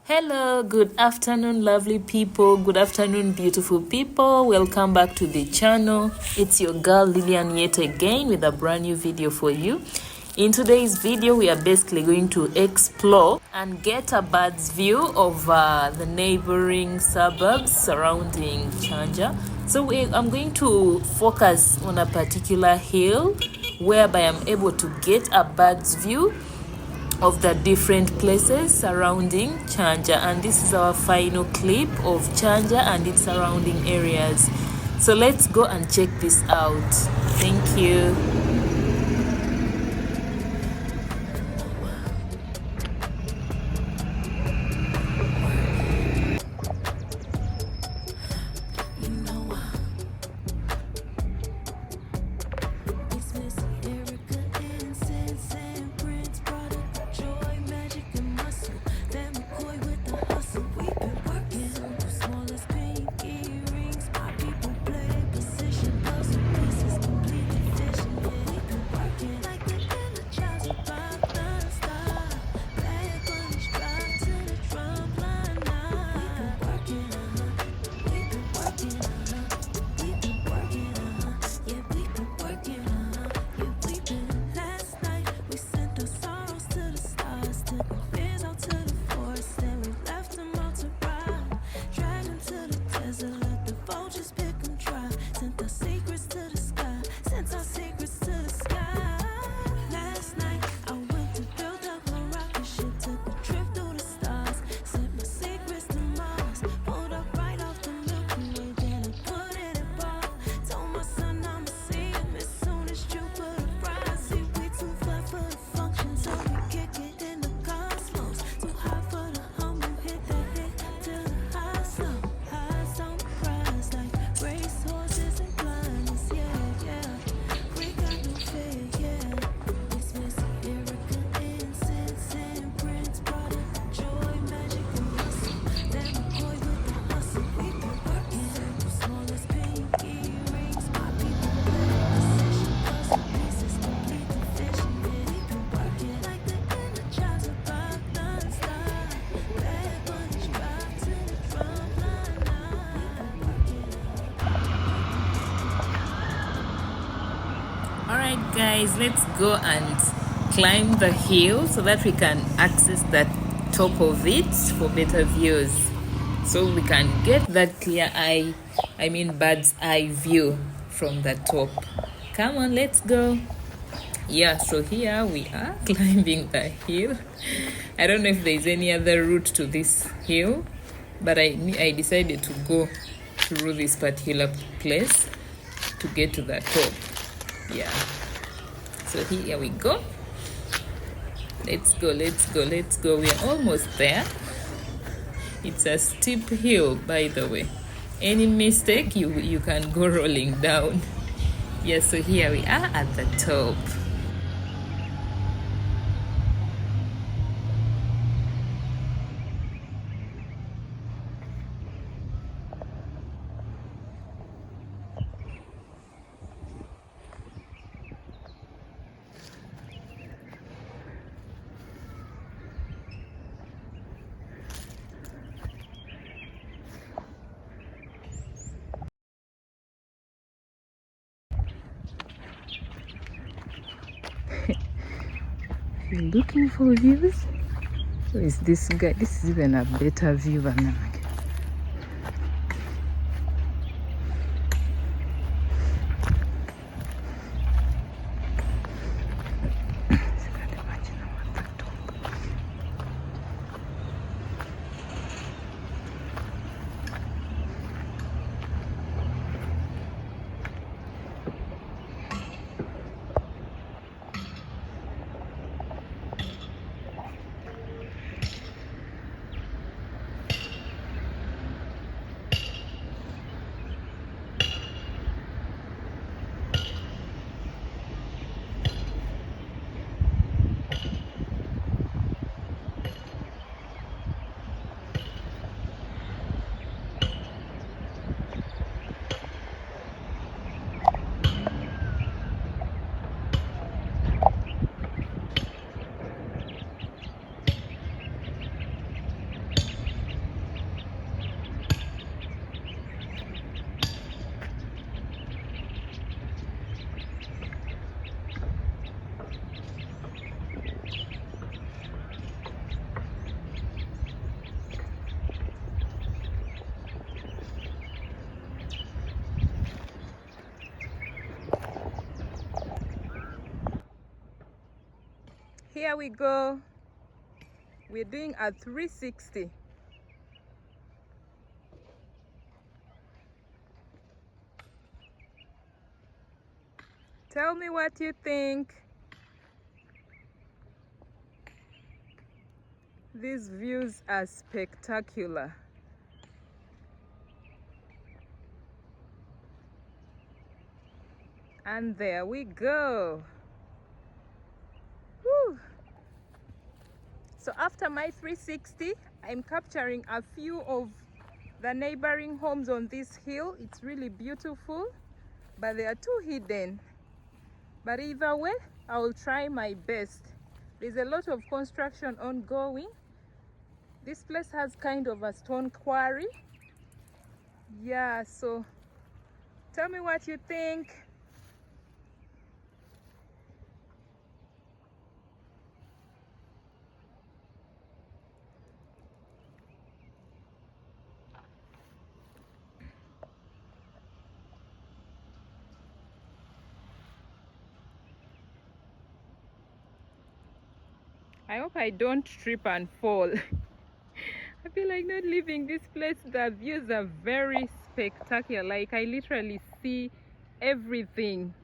Hello, good afternoon, lovely people. Good afternoon, beautiful people. Welcome back to the channel. It's your girl Lillian yet again with a brand new video for you. In today's video, we are basically going to explore and get a bird's view of the neighboring suburbs surrounding KYANJA. So I'm going to focus on a particular hill whereby I'm able to get a bird's view of the different places surrounding KYANJA, and this is our final clip of KYANJA and its surrounding areas. So let's go and check this out. Thank you. Alright guys, let's go and climb the hill so that we can access that top of it for better views, so we can get that clear eye, bird's eye view from the top. Come on, let's go. Yeah, so here we are climbing the hill. I don't know if there's any other route to this hill, but I decided to go through this particular place to get to the top. Yeah, so here we go. Let's go. We are almost there. It's a steep hill, by the way. Any mistake, you can go rolling down. Yeah, so here we are at the top. You're looking for views? Who is this guy? This is even a better view than that. Here we go. We're doing a 360. Tell me what you think. These views are spectacular. And there we go. Whew. So after my 360, I'm capturing a few of the neighboring homes on this hill. It's really beautiful, but they are too hidden. But either way, I will try my best. There's a lot of construction ongoing. This place has kind of a stone quarry. Yeah, so tell me what you think. I hope I don't trip and fall. I feel like not leaving this place. The views are very spectacular. Like I literally see everything.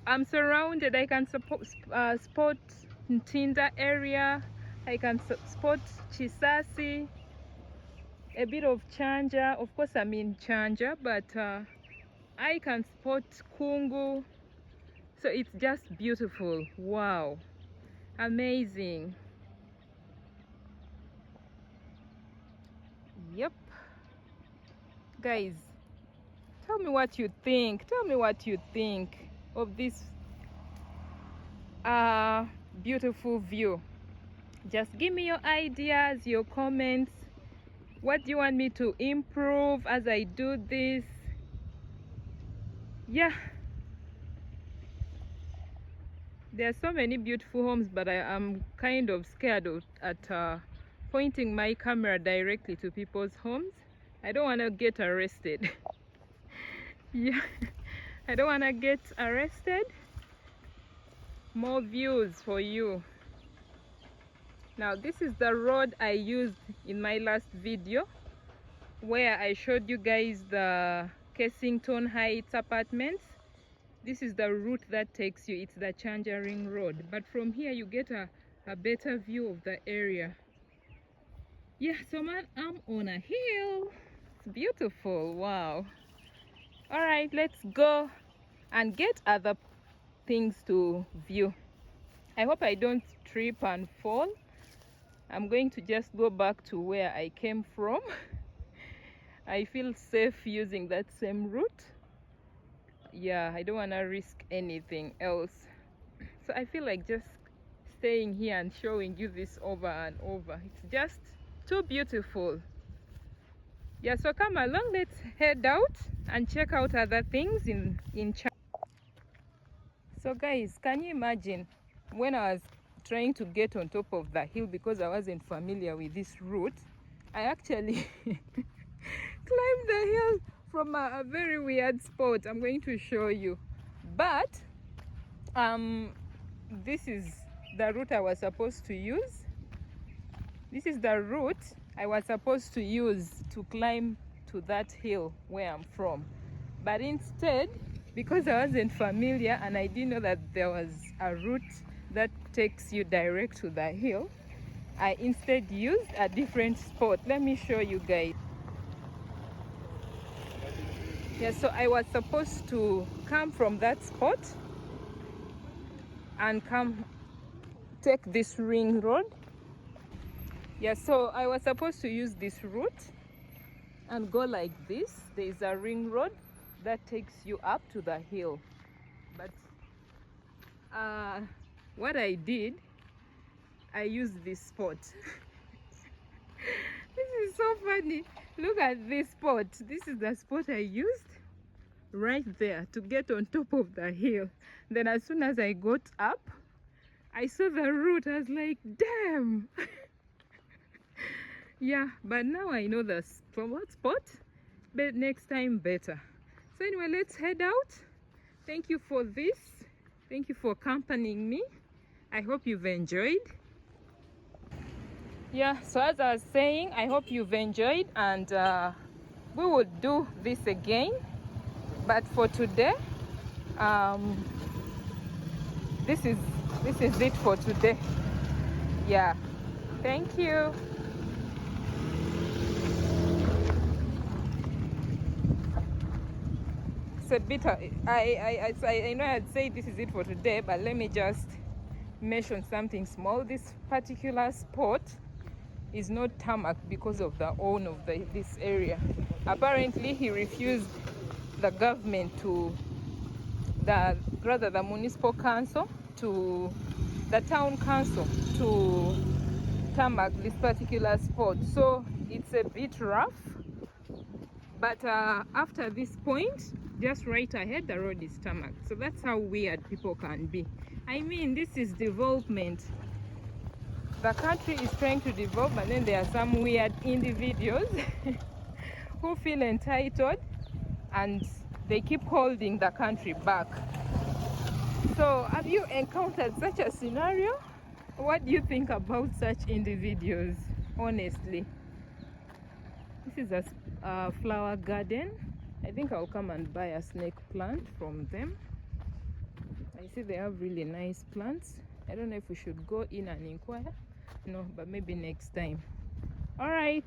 I'm surrounded. I can spot Ntinda area. I can spot Kisaasi, a bit of KYANJA. Of course I'm in KYANJA, but I can spot Kungu. So it's just beautiful. Wow, amazing. Yep, guys, tell me what you think. Tell me what you think of this beautiful view. Just give me your ideas, your comments. What do you want me to improve as I do this? Yeah, there are so many beautiful homes, but I am kind of scared at pointing my camera directly to people's homes. I don't want to get arrested. Yeah, I don't want to get arrested. More views for you. Now this is the road I used in my last video, where I showed you guys the Kensington Heights apartments. This is the route that takes you. It's the KYANJA Ring Road, but from here you get a better view of the area. Yeah, so man, I'm on a hill. It's beautiful. Wow. All right, let's go and get other things to view. I hope I don't trip and fall. I'm going to just go back to where I came from. I feel safe using that same route. Yeah, I don't want to risk anything else. So I feel like just staying here and showing you this over and over. It's just too beautiful. Yeah, so come along, let's head out and check out other things in China. So guys, can you imagine when I was trying to get on top of the hill because I wasn't familiar with this route, I actually climbed the hill from a very weird spot. I'm going to show you. But this is the route I was supposed to use. This is the route I was supposed to use to climb to that hill where I'm from. But instead, because I wasn't familiar and I didn't know that there was a route that takes you direct to the hill, I instead used a different spot. Let me show you guys. Yeah, so I was supposed to come from that spot and come take this ring road. Yeah, so I was supposed to use this route and go like this. There is a ring road that takes you up to the hill. But what I did, I used this spot. This is so funny. Look at this spot. This is the spot I used right there to get on top of the hill. Then as soon as I got up, I saw the route. I was like, damn. Yeah, but now I know the spot, but next time better. So anyway, let's head out. Thank you for this. Thank you for accompanying me. I hope you've enjoyed. Yeah, so as I was saying, I hope you've enjoyed, and we will do this again. But for today, this is it for today. Yeah, thank you. It's a bit I know I'd say this is it for today, but let me just mention something small. This particular spot is not tarmac because of the owner of this area. Apparently he refused the government to the municipal council, to the town council, to tarmac this particular spot. So it's a bit rough, but after this point, just right ahead, the road is tarmac. So that's how weird people can be. I mean, this is development. The country is trying to develop, but then there are some weird individuals who feel entitled, and they keep holding the country back. So have you encountered such a scenario? What do you think about such individuals, honestly? This is a flower garden. I think I'll come and buy a snake plant from them. I see they have really nice plants. I don't know if we should go in and inquire. No, but maybe next time. All right.